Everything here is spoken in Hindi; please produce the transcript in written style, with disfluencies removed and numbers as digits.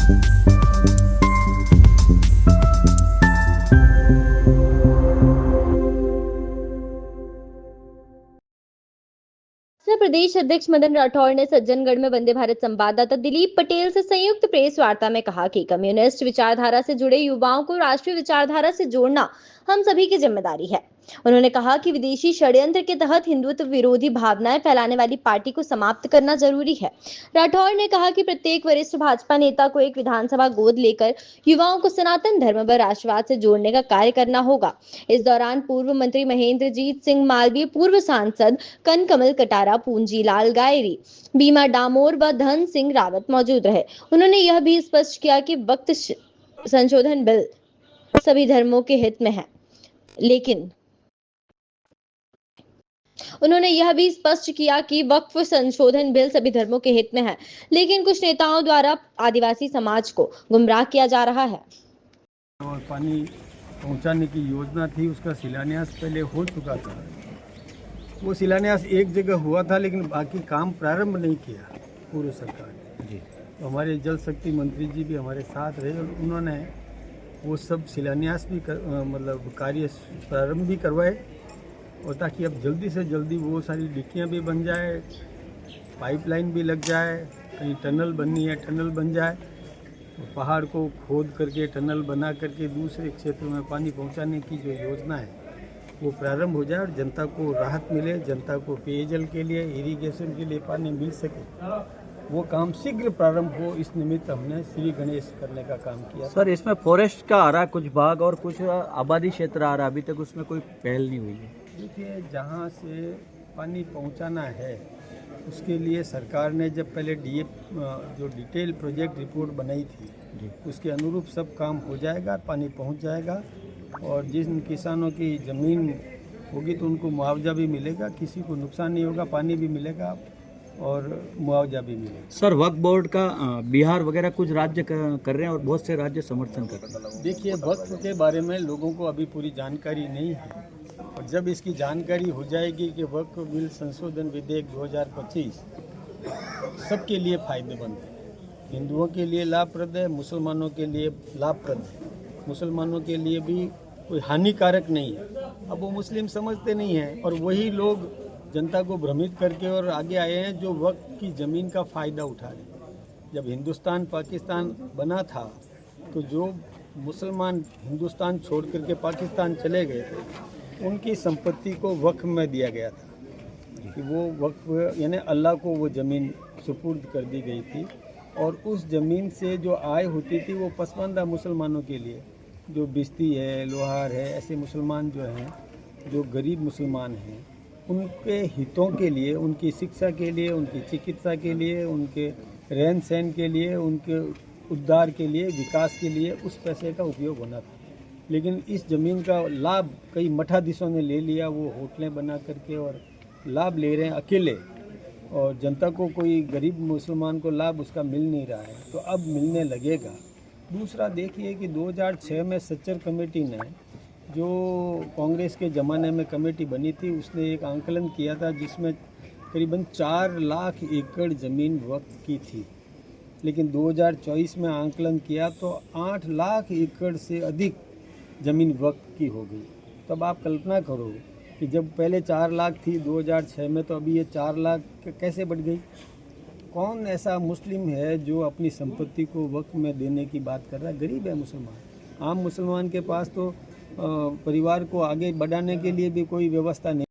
उत्तर प्रदेश अध्यक्ष मदन राठौर ने सज्जनगढ़ में वंदे भारत संवाददाता दिलीप पटेल से संयुक्त प्रेस वार्ता में कहा कि कम्युनिस्ट विचारधारा से जुड़े युवाओं को राष्ट्रीय विचारधारा से जोड़ना हम सभी की जिम्मेदारी है। उन्होंने कहा कि विदेशी षड्यंत्र के तहत हिंदुत्व विरोधी भावनाएं फैलाने वाली पार्टी को समाप्त करना जरूरी है। राठौर ने कहा कि प्रत्येक वरिष्ठ भाजपा नेता को एक विधानसभा गोद लेकर युवाओं को सनातन धर्म व राष्ट्रवाद से जोड़ने का कार्य करना होगा। इस दौरान पूर्व मंत्री महेंद्रजीत सिंह मालवीय, पूर्व सांसद कनकमल कटारा, पूंजीलाल गायरी, बीमा डामोर व धन सिंह रावत मौजूद रहे। उन्होंने यह भी स्पष्ट किया कि वक्त संशोधन बिल सभी धर्मों के हित में है, लेकिन उन्होंने यह भी स्पष्ट किया कि वक्फ संशोधन बिल सभी धर्मों के हित में है, लेकिन कुछ नेताओं द्वारा आदिवासी समाज को गुमराह किया जा रहा है। और पानी पहुंचाने की योजना थी, उसका शिलान्यास पहले हो चुका था। वो शिलान्यास एक जगह हुआ था, लेकिन बाकी काम प्रारंभ नहीं किया पूर्व सरकार ने। तो हमारे जल शक्ति मंत्री जी भी हमारे साथ रहे और उन्होंने वो सब शिलान्यास भी मतलब कार्य प्रारंभ भी करवाए, और ताकि अब जल्दी से जल्दी वो सारी डिक्कियाँ भी बन जाए, पाइपलाइन भी लग जाए, कहीं टनल बननी है टनल बन जाए, पहाड़ को खोद करके टनल बना करके दूसरे क्षेत्रों में पानी पहुंचाने की जो योजना है वो प्रारंभ हो जाए और जनता को राहत मिले, जनता को पेयजल के लिए, इरिगेशन के लिए पानी मिल सके। वो काम शीघ्र प्रारंभ हो, इस निमित्त हमने श्री गणेश करने का काम किया। सर, इसमें फॉरेस्ट का आ रहा है कुछ भाग और कुछ आबादी क्षेत्र आ रहा है, अभी तक उसमें कोई पहल नहीं हुई है। देखिए, जहाँ से पानी पहुंचाना है उसके लिए सरकार ने जब पहले जो डिटेल प्रोजेक्ट रिपोर्ट बनाई थी उसके अनुरूप सब काम हो जाएगा, पानी पहुंच जाएगा, और जिन किसानों की ज़मीन होगी तो उनको मुआवजा भी मिलेगा, किसी को नुकसान नहीं होगा, पानी भी मिलेगा और मुआवजा भी मिलेगा। सर, वक्फ बोर्ड का बिहार वगैरह कुछ राज्य कर रहे हैं और बहुत से राज्य समर्थन कर रहे हैं। देखिए, वक्फ के बारे में लोगों को अभी पूरी जानकारी नहीं है, और जब इसकी जानकारी हो जाएगी कि वक्फ बिल संशोधन विधेयक 2025 सबके लिए फायदेमंद है, हिंदुओं के लिए लाभप्रद है, मुसलमानों के लिए लाभप्रद है, मुसलमानों के लिए भी कोई हानिकारक नहीं है। अब वो मुस्लिम समझते नहीं हैं, और वही लोग जनता को भ्रमित करके और आगे आए हैं जो वक्त की ज़मीन का फ़ायदा उठा रहे। जब हिंदुस्तान पाकिस्तान बना था तो जो मुसलमान हिंदुस्तान छोड़ करके पाकिस्तान चले गए थे उनकी संपत्ति को वक्फ में दिया गया था कि वो वक्फ यानी अल्लाह को वो ज़मीन सुपुर्द कर दी गई थी, और उस ज़मीन से जो आय होती थी वो पसमानदा मुसलमानों के लिए, जो बिस्ती है, लोहार है, ऐसे मुसलमान जो हैं, जो गरीब मुसलमान हैं, उनके हितों के लिए, उनकी शिक्षा के लिए, उनकी चिकित्सा के लिए, उनके रहन सहन के लिए, उनके उद्धार के लिए, विकास के लिए उस पैसे का उपयोग होना था। लेकिन इस ज़मीन का लाभ कई मठाधीशों ने ले लिया, वो होटलें बना करके और लाभ ले रहे हैं अकेले, और जनता को, कोई गरीब मुसलमान को लाभ उसका मिल नहीं रहा है, तो अब मिलने लगेगा। दूसरा देखिए कि 2006 में सच्चर कमेटी ने, जो कांग्रेस के ज़माने में कमेटी बनी थी, उसने एक आंकलन किया था जिसमें करीबन 4 लाख एकड़ ज़मीन वक्फ की थी, लेकिन 2024 में आंकलन किया तो 8 लाख एकड़ से अधिक ज़मीन वक्फ की हो गई। तब आप कल्पना करो कि जब पहले 4 लाख थी 2006 में, तो अभी ये 4 लाख कैसे बढ़ गई। कौन ऐसा मुस्लिम है जो अपनी संपत्ति को वक्फ में देने की बात कर रहा है? गरीब है मुसलमान। आम मुसलमान के पास तो परिवार को आगे बढ़ाने के लिए भी कोई व्यवस्था नहीं।